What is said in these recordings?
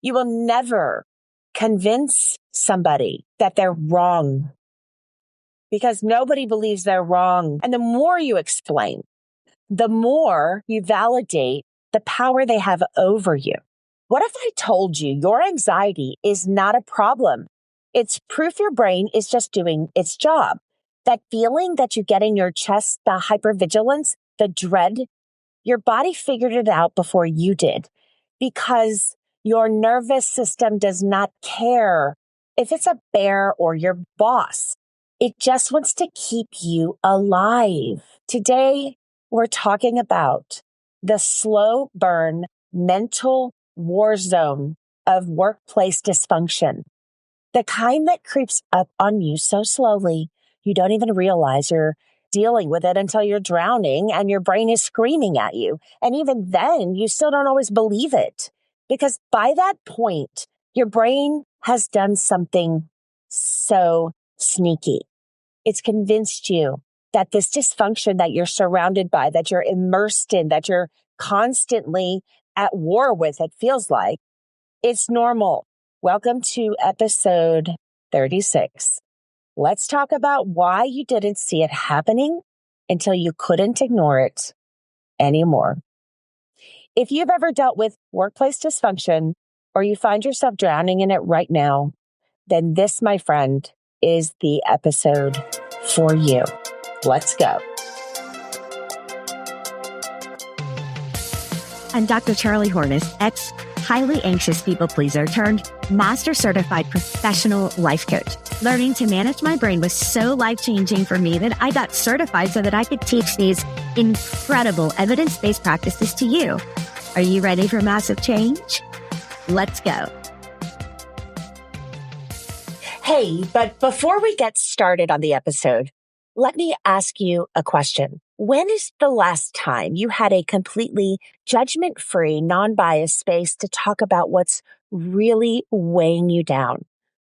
You will never convince somebody that they're wrong because nobody believes they're wrong. And the more you explain, the more you validate the power they have over you. What if I told you your anxiety is not a problem? It's proof your brain is just doing its job. That feeling that you get in your chest, the hypervigilance, the dread, your body figured it out before you did because your nervous system does not care if it's a bear or your boss. It just wants to keep you alive. Today, we're talking about the slow burn mental war zone of workplace dysfunction. The kind that creeps up on you so slowly, you don't even realize you're dealing with it until you're drowning and your brain is screaming at you. And even then, you still don't always believe it because by that point, your brain has done something so sneaky. It's convinced you that this dysfunction that you're surrounded by, that you're immersed in, that you're constantly at war with, it feels like, it's normal. Welcome to episode 36. Let's talk about why you didn't see it happening until you couldn't ignore it anymore. If you've ever dealt with workplace dysfunction or you find yourself drowning in it right now, then this, my friend, is the episode for you. Let's go. I'm Dr. Charlie Hornis, highly anxious people pleaser turned master certified professional life coach. Learning to manage my brain was so life-changing for me that I got certified so that I could teach these incredible evidence-based practices to you. Are you ready for massive change? Let's go. Hey, but before we get started on the episode, let me ask you a question. When is the last time you had a completely judgment-free, non-biased space to talk about what's really weighing you down?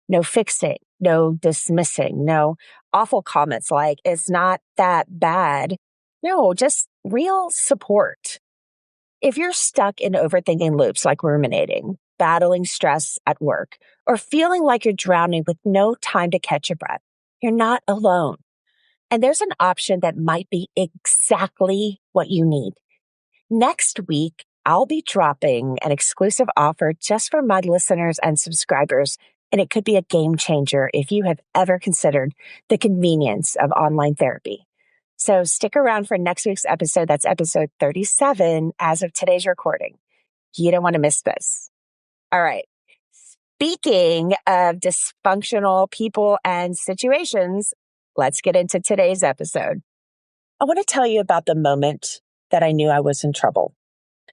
No fixing, no dismissing, no awful comments like, it's not that bad. No, just real support. If you're stuck in overthinking loops like ruminating, battling stress at work, or feeling like you're drowning with no time to catch your breath, you're not alone. And there's an option that might be exactly what you need. Next week, I'll be dropping an exclusive offer just for my listeners and subscribers, and it could be a game changer if you have ever considered the convenience of online therapy. So stick around for next week's episode. That's episode 37 as of today's recording. You don't want to miss this. All right. Speaking of dysfunctional people and situations, let's get into today's episode. I want to tell you about the moment that I knew I was in trouble.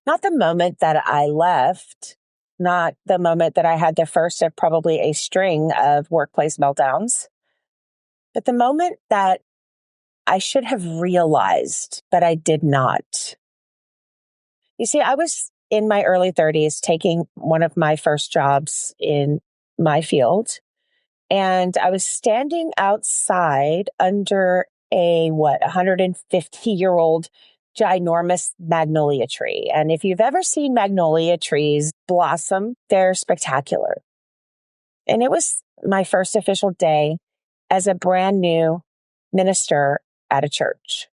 Not the moment that I left, not the moment that I had the first of probably a string of workplace meltdowns, but the moment that I should have realized, but I did not. You see, I was in my early 30s taking one of my first jobs in my field. And I was standing outside under a 150-year-old ginormous magnolia tree. And if you've ever seen magnolia trees blossom, they're spectacular. And it was my first official day as a brand new minister at a church.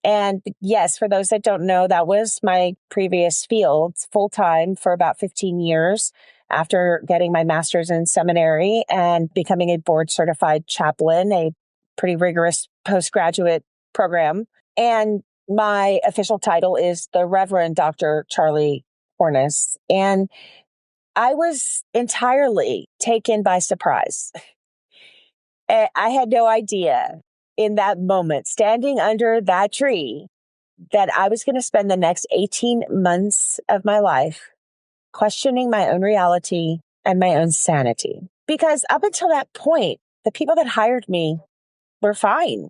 And yes, for those that don't know, that was my previous field full-time for about 15 years after getting my master's in seminary and becoming a board certified chaplain, a pretty rigorous postgraduate program. And my official title is the Reverend Dr. Charlie Hornis. And I was entirely taken by surprise. I had no idea in that moment, standing under that tree, that I was going to spend the next 18 months of my life questioning my own reality and my own sanity. Because up until that point, the people that hired me were fine.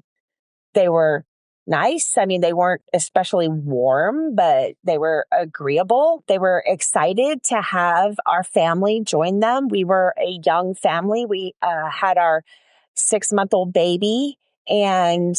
They were nice. I mean, they weren't especially warm, but they were agreeable. They were excited to have our family join them. We were a young family. We had our 6-month-old baby, and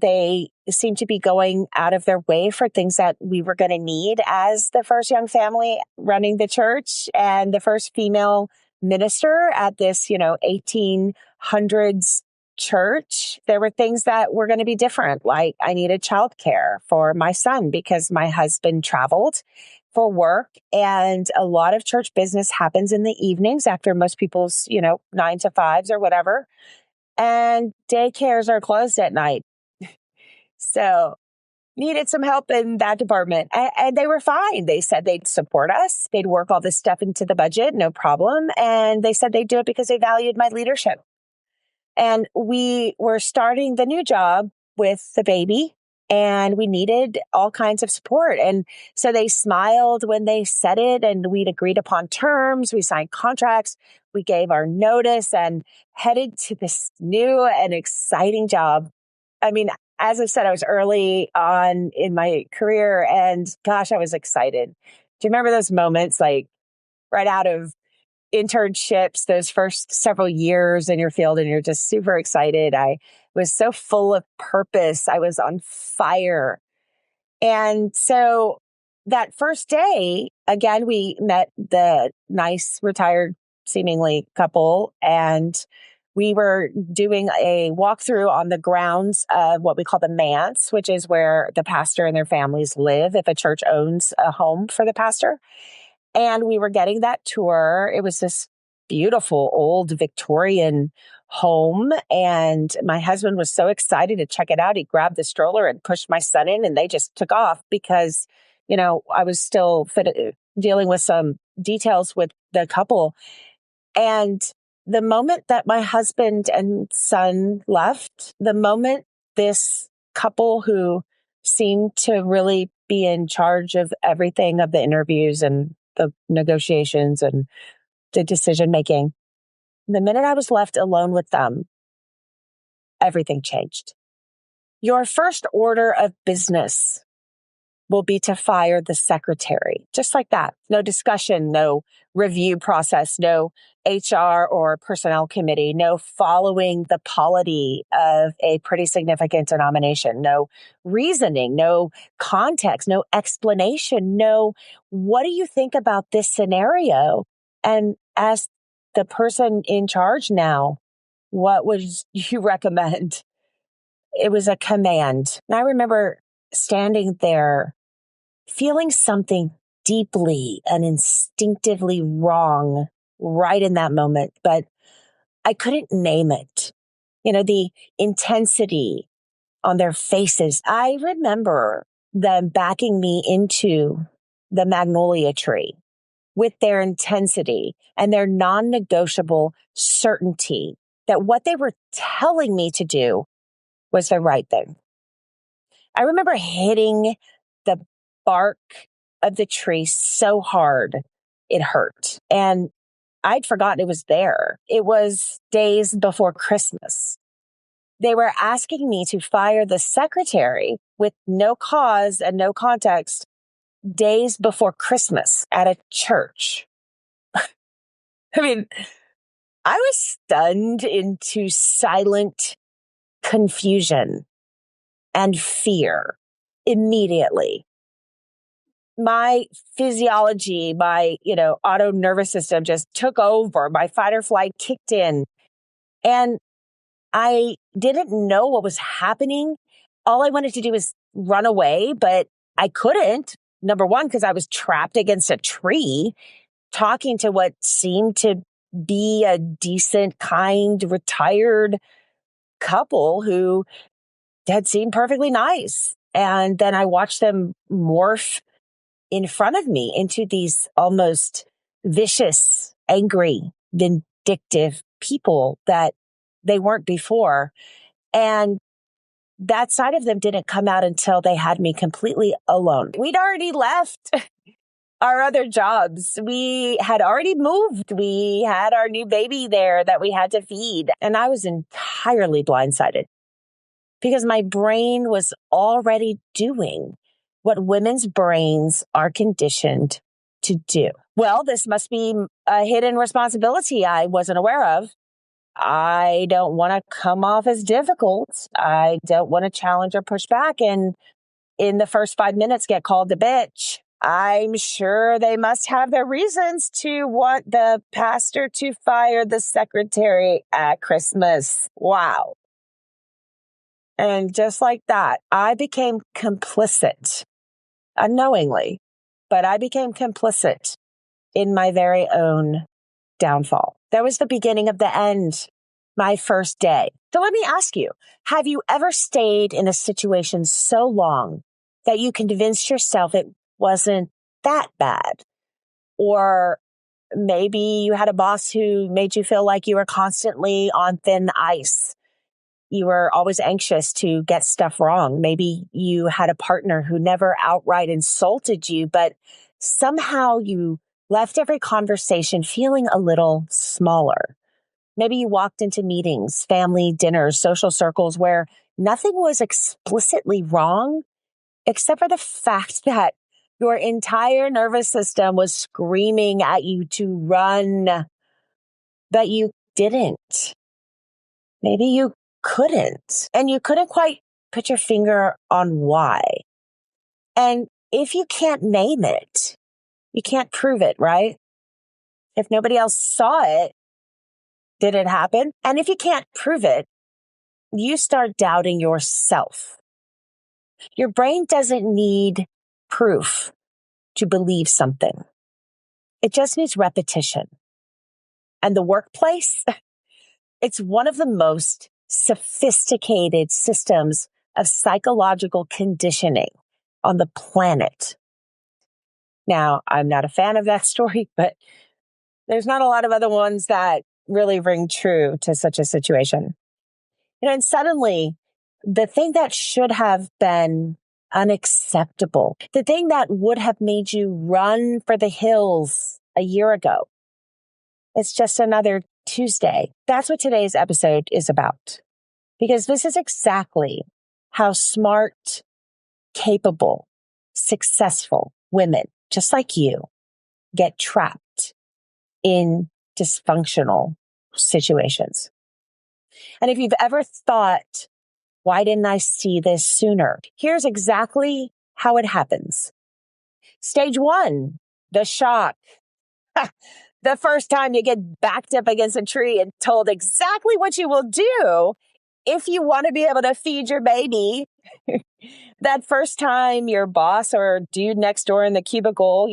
They seemed to be going out of their way for things that we were going to need as the first young family running the church and the first female minister at this, 1800s church. There were things that were going to be different. Like I needed childcare for my son because my husband traveled for work, and a lot of church business happens in the evenings after most people's, 9 to 5s or whatever. And daycares are closed at night. So needed some help in that department. And they were fine. They said they'd support us. They'd work all this stuff into the budget, no problem. And they said they'd do it because they valued my leadership. And we were starting the new job with the baby, and we needed all kinds of support. And so they smiled when they said it, and we'd agreed upon terms. We signed contracts. We gave our notice and headed to this new and exciting job. I mean, as I said, I was early on in my career, and gosh, I was excited. Do you remember those moments like right out of internships, those first several years in your field, and you're just super excited? I was so full of purpose. I was on fire. And so that first day, again, we met the nice retired seemingly couple, and we were doing a walkthrough on the grounds of what we call the manse, which is where the pastor and their families live if a church owns a home for the pastor. And we were getting that tour. It was this beautiful old Victorian home. And my husband was so excited to check it out. He grabbed the stroller and pushed my son in, and they just took off because, I was still dealing with some details with the couple. And the moment that my husband and son left, the moment this couple who seemed to really be in charge of everything, of the interviews and the negotiations and the decision making, the minute I was left alone with them, everything changed. Your first order of business will be to fire the secretary, just like that. No discussion, no review process, no HR or personnel committee, no following the polity of a pretty significant denomination, no reasoning, no context, no explanation, no, what do you think about this scenario? And as the person in charge now, what would you recommend? It was a command. And I remember standing there feeling something deeply and instinctively wrong right in that moment, but I couldn't name it. The intensity on their faces. I remember them backing me into the magnolia tree with their intensity and their non-negotiable certainty that what they were telling me to do was the right thing. I remember hitting the bark of the tree so hard it hurt. And I'd forgotten it was there. It was days before Christmas. They were asking me to fire the secretary with no cause and no context days before Christmas at a church. I mean, I was stunned into silent confusion and fear immediately. My physiology, my, auto nervous system just took over. My fight or flight kicked in, and I didn't know what was happening. All I wanted to do was run away, but I couldn't. Number one, because I was trapped against a tree, talking to what seemed to be a decent, kind, retired couple who had seemed perfectly nice. And then I watched them morph in front of me into these almost vicious, angry, vindictive people that they weren't before. And that side of them didn't come out until they had me completely alone. We'd already left our other jobs. We had already moved. We had our new baby there that we had to feed. And I was entirely blindsided because my brain was already doing what women's brains are conditioned to do. Well, this must be a hidden responsibility I wasn't aware of. I don't want to come off as difficult. I don't want to challenge or push back. And in the first 5 minutes, get called a bitch. I'm sure they must have their reasons to want the pastor to fire the secretary at Christmas. Wow. And just like that, I became complicit unknowingly, but I became complicit in my very own downfall. That was the beginning of the end, my first day. So let me ask you, have you ever stayed in a situation so long that you convinced yourself it wasn't that bad? Or maybe you had a boss who made you feel like you were constantly on thin ice. You were always anxious to get stuff wrong. Maybe you had a partner who never outright insulted you, but somehow you left every conversation feeling a little smaller. Maybe you walked into meetings, family dinners, social circles where nothing was explicitly wrong, except for the fact that your entire nervous system was screaming at you to run, but you didn't. Maybe you couldn't, and you couldn't quite put your finger on why. And if you can't name it, you can't prove it, right? If nobody else saw it, did it happen? And if you can't prove it, you start doubting yourself. Your brain doesn't need proof to believe something. It just needs repetition. And the workplace, it's one of the most sophisticated systems of psychological conditioning on the planet. Now, I'm not a fan of that story, but there's not a lot of other ones that really ring true to such a situation. And suddenly, the thing that should have been unacceptable, the thing that would have made you run for the hills a year ago, it's just another Tuesday. That's what today's episode is about. Because this is exactly how smart, capable, successful women, just like you, get trapped in dysfunctional situations. And if you've ever thought, why didn't I see this sooner? Here's exactly how it happens. Stage 1, the shock. The first time you get backed up against a tree and told exactly what you will do if you want to be able to feed your baby. That first time your boss or dude next door in the cubicle,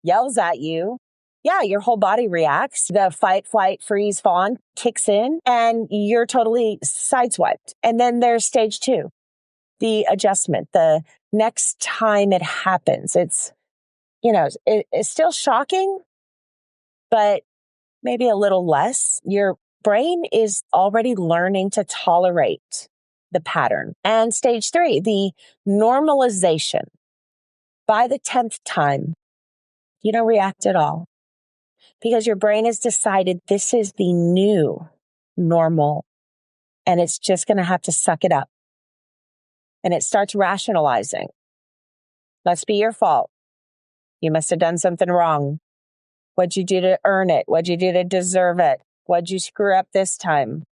yells at you. Yeah, your whole body reacts. The fight, flight, freeze, fawn kicks in and you're totally sideswiped. And then there's stage 2, the adjustment. The next time it happens, it's still shocking, but maybe a little less. Your brain is already learning to tolerate the pattern. And stage 3, the normalization. By the 10th time, you don't react at all because your brain has decided this is the new normal and it's just going to have to suck it up. And it starts rationalizing. Must be your fault. You must have done something wrong. What'd you do to earn it? What'd you do to deserve it? What'd you screw up this time?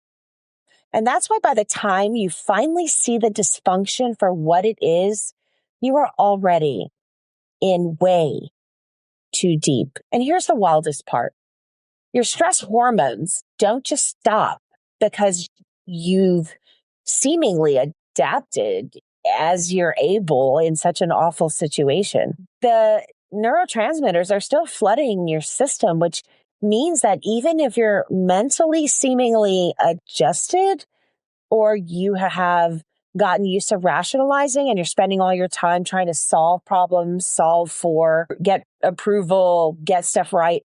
And that's why by the time you finally see the dysfunction for what it is, you are already in way too deep. And here's the wildest part. Your stress hormones don't just stop because you've seemingly adapted as you're able in such an awful situation. The neurotransmitters are still flooding your system, which means that even if you're mentally seemingly adjusted or you have gotten used to rationalizing and you're spending all your time trying to solve problems, solve for, get approval, get stuff right,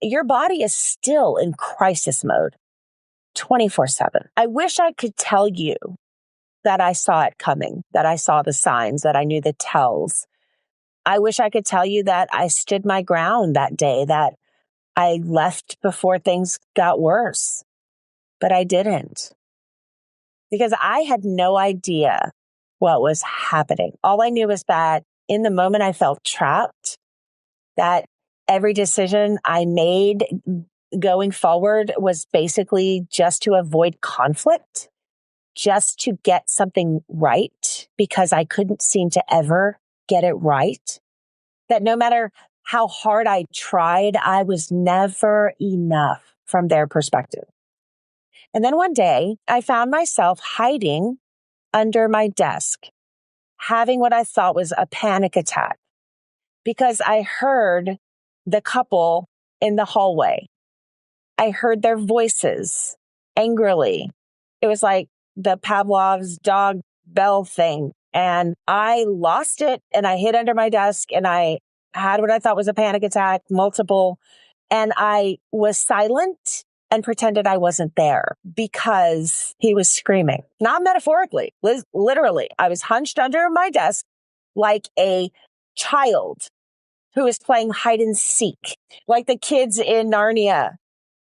your body is still in crisis mode 24/7. I wish I could tell you that I saw it coming, that I saw the signs, that I knew the tells. I wish I could tell you that I stood my ground that day, that I left before things got worse, but I didn't because I had no idea what was happening. All I knew was that in the moment I felt trapped, that every decision I made going forward was basically just to avoid conflict, just to get something right, because I couldn't seem to ever get it right. That no matter how hard I tried, I was never enough from their perspective. And then one day I found myself hiding under my desk, having what I thought was a panic attack because I heard the couple in the hallway. I heard their voices angrily. It was like the Pavlov's dog bell thing. And I lost it and I hid under my desk and I had what I thought was a panic attack, multiple. And I was silent and pretended I wasn't there because he was screaming. Not metaphorically, literally. I was hunched under my desk like a child who is playing hide and seek, like the kids in Narnia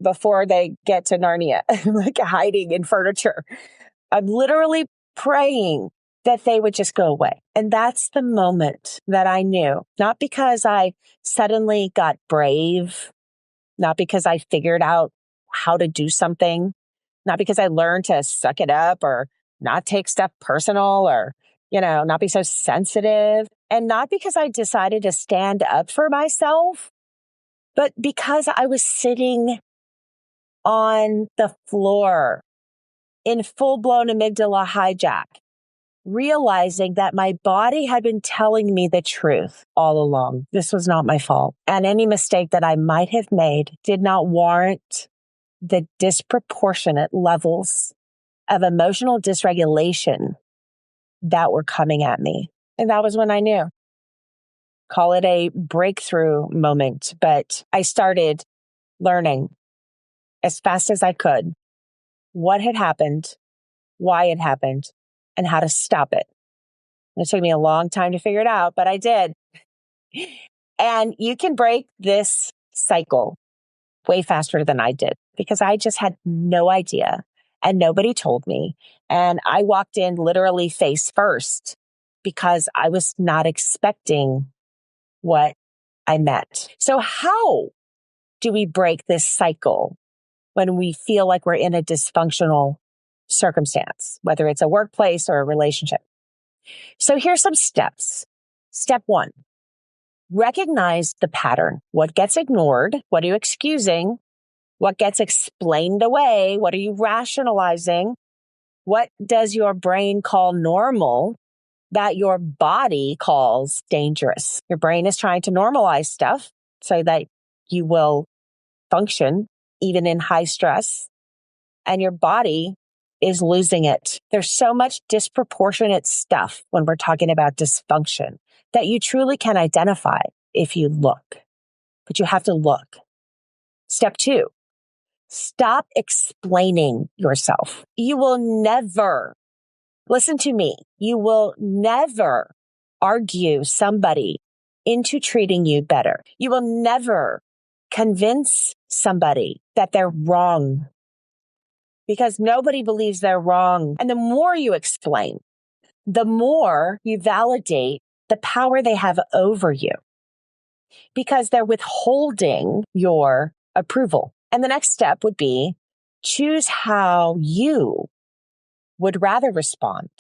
before they get to Narnia, like hiding in furniture. I'm literally praying that they would just go away. And that's the moment that I knew, not because I suddenly got brave, not because I figured out how to do something, not because I learned to suck it up or not take stuff personal or, not be so sensitive. And not because I decided to stand up for myself, but because I was sitting on the floor in full-blown amygdala hijack, realizing that my body had been telling me the truth all along. This was not my fault. And any mistake that I might have made did not warrant the disproportionate levels of emotional dysregulation that were coming at me. And that was when I knew. Call it a breakthrough moment, but I started learning as fast as I could what had happened, why it happened, and how to stop it. It took me a long time to figure it out, but I did. And you can break this cycle way faster than I did because I just had no idea and nobody told me. And I walked in literally face first because I was not expecting what I met. So how do we break this cycle when we feel like we're in a dysfunctional circumstance, whether it's a workplace or a relationship? So here's some steps. Step 1, recognize the pattern. What gets ignored? What are you excusing? What gets explained away? What are you rationalizing? What does your brain call normal that your body calls dangerous? Your brain is trying to normalize stuff so that you will function even in high stress, and your body is losing it. There's so much disproportionate stuff when we're talking about dysfunction that you truly can identify if you look, but you have to look. Step 2, stop explaining yourself. You will never, listen to me, you will never argue somebody into treating you better. You will never convince somebody that they're wrong because nobody believes they're wrong. And the more you explain, the more you validate the power they have over you because they're withholding your approval. And the next step would be choose how you would rather respond.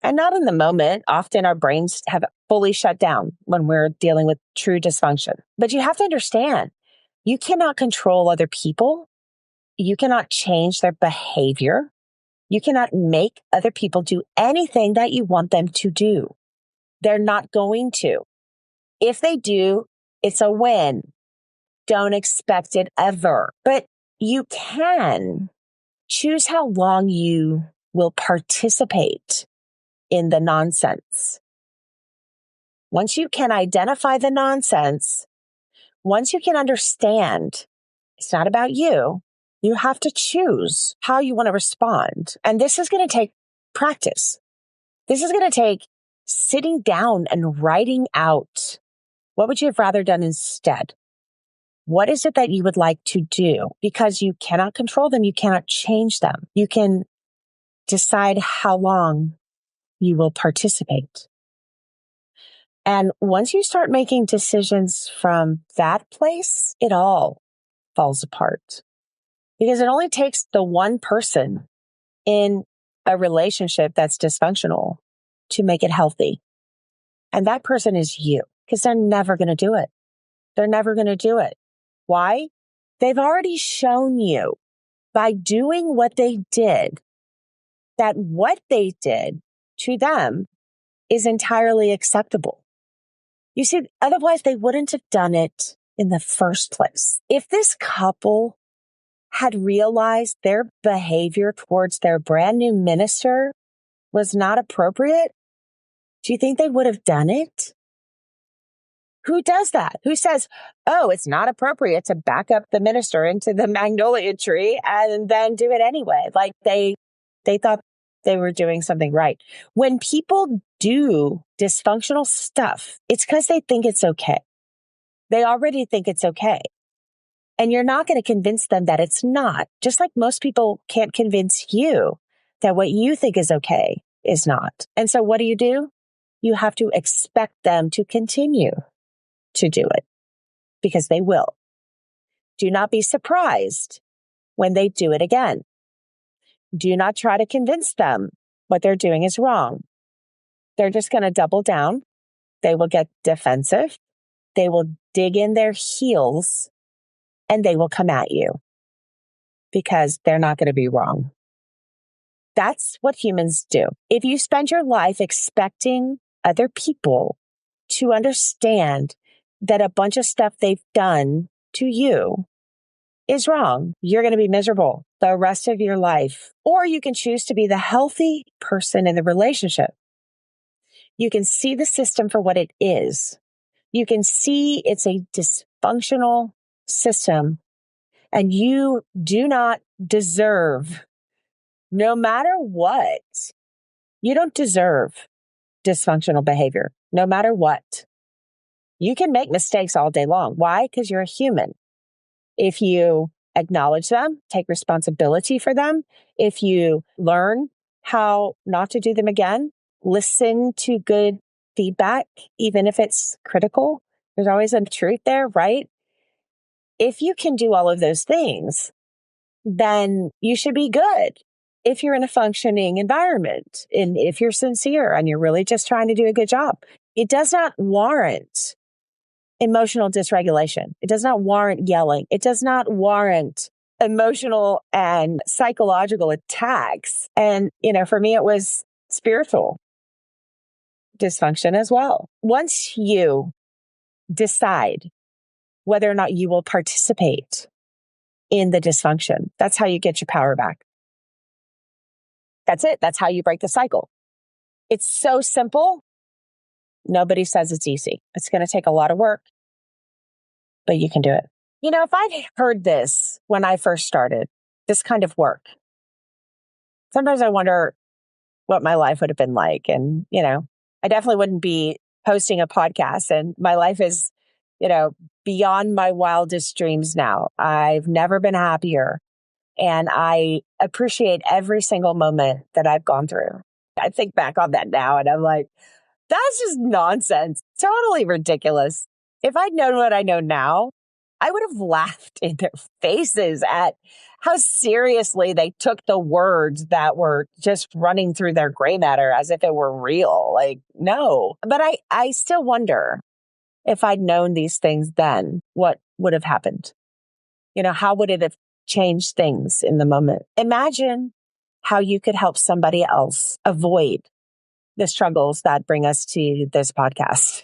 And not in the moment. Often our brains have fully shut down when we're dealing with true dysfunction. But you have to understand, you cannot control other people. You cannot change their behavior. You cannot make other people do anything that you want them to do. They're not going to. If they do, it's a win. Don't expect it ever. But you can choose how long you will participate in the nonsense. Once you can identify the nonsense, once you can understand it's not about you, you have to choose how you want to respond. And this is going to take practice. This is going to take sitting down and writing out what would you have rather done instead? What is it that you would like to do? Because you cannot control them. You cannot change them. You can decide how long you will participate. And once you start making decisions from that place, it all falls apart. Because it only takes the one person in a relationship that's dysfunctional to make it healthy. And that person is you, because they're never going to do it. They're never going to do it. Why? They've already shown you by doing what they did that what they did to them is entirely acceptable. You see, otherwise they wouldn't have done it in the first place. If this couple had realized their behavior towards their brand new minister was not appropriate, do you think they would have done it? Who does that? Who says, oh, it's not appropriate to back up the minister into the magnolia tree and then do it anyway? Like they thought they were doing something right. When people do dysfunctional stuff, it's because they think it's okay. They already think it's okay. And you're not going to convince them that it's not. Just like most people can't convince you that what you think is okay is not. And so what do? You have to expect them to continue to do it, because they will. Do not be surprised when they do it again. Do not try to convince them what they're doing is wrong. They're just going to double down. They will get defensive. They will dig in their heels and they will come at you because they're not going to be wrong. That's what humans do. If you spend your life expecting other people to understand that a bunch of stuff they've done to you is wrong, you're going to be miserable the rest of your life. Or you can choose to be the healthy person in the relationship. You can see the system for what it is. You can see it's a dysfunctional system, and you do not deserve, no matter what, you don't deserve dysfunctional behavior, no matter what. You can make mistakes all day long. Why? Because you're a human. If you acknowledge them, take responsibility for them, if you learn how not to do them again, listen to good feedback, even if it's critical, there's always a truth there, right? If you can do all of those things, then you should be good. If you're in a functioning environment and if you're sincere and you're really just trying to do a good job, it does not warrant emotional dysregulation. It does not warrant yelling. It does not warrant emotional and psychological attacks. And, for me, it was spiritual dysfunction as well. Once you decide whether or not you will participate in the dysfunction, that's how you get your power back. That's it. That's how you break the cycle. It's so simple. Nobody says it's easy. It's going to take a lot of work, but you can do it. If I'd heard this when I first started, this kind of work, sometimes I wonder what my life would have been like. And, I definitely wouldn't be hosting a podcast, and my life is, beyond my wildest dreams now. I've never been happier. And I appreciate every single moment that I've gone through. I think back on that now and I'm like, that's just nonsense. Totally ridiculous. If I'd known what I know now, I would have laughed in their faces at how seriously they took the words that were just running through their gray matter as if it were real. Like, no. But I still wonder, if I'd known these things then, what would have happened? How would it have changed things in the moment? Imagine how you could help somebody else avoid the struggles that bring us to this podcast.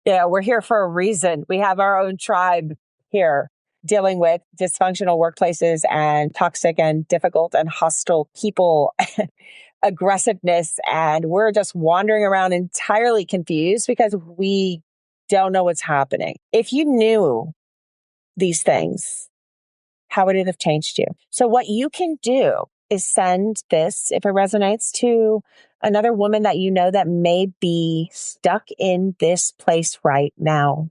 We're here for a reason. We have our own tribe here dealing with dysfunctional workplaces and toxic and difficult and hostile people, aggressiveness. And we're just wandering around entirely confused because we don't know what's happening. If you knew these things, how would it have changed you? So what you can do is send this, if it resonates, to another woman that you know that may be stuck in this place right now,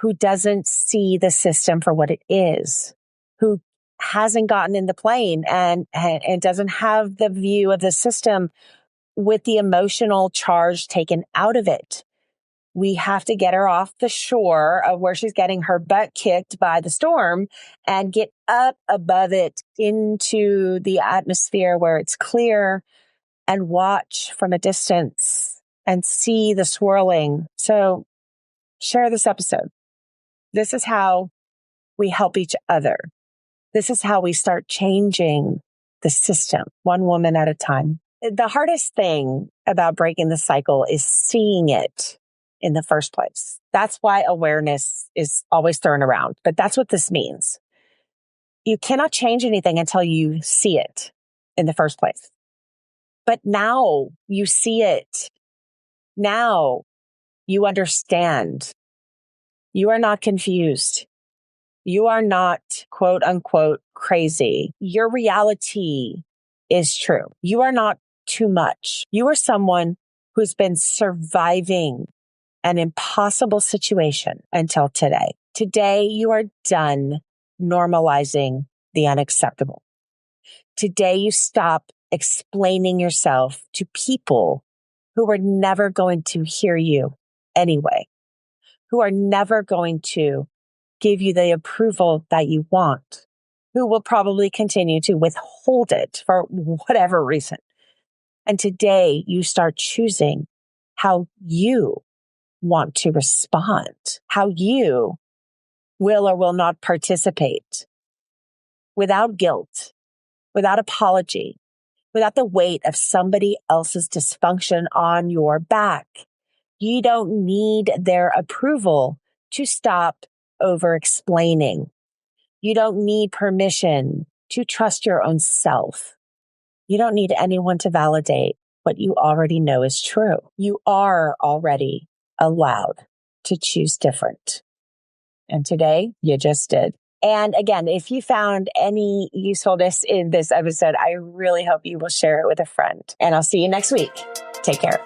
who doesn't see the system for what it is, who hasn't gotten in the plane and doesn't have the view of the system with the emotional charge taken out of it. We have to get her off the shore of where she's getting her butt kicked by the storm and get up above it into the atmosphere where it's clear and watch from a distance and see the swirling. So share this episode. This is how we help each other. This is how we start changing the system, one woman at a time. The hardest thing about breaking the cycle is seeing it in the first place. That's why awareness is always thrown around. But that's what this means. You cannot change anything until you see it in the first place. But now you see it. Now you understand. You are not confused. You are not, quote unquote, crazy. Your reality is true. You are not too much. You are someone who's been surviving an impossible situation until today. Today, you are done normalizing the unacceptable. Today, you stop explaining yourself to people who are never going to hear you anyway, who are never going to give you the approval that you want, who will probably continue to withhold it for whatever reason. And today you start choosing how you want to respond, how you will or will not participate without guilt, without apology, without the weight of somebody else's dysfunction on your back. You don't need their approval to stop over explaining. You don't need permission to trust your own self. You don't need anyone to validate what you already know is true. You are already allowed to choose different. And today you just did. And again, if you found any usefulness in this episode, I really hope you will share it with a friend. And I'll see you next week. Take care.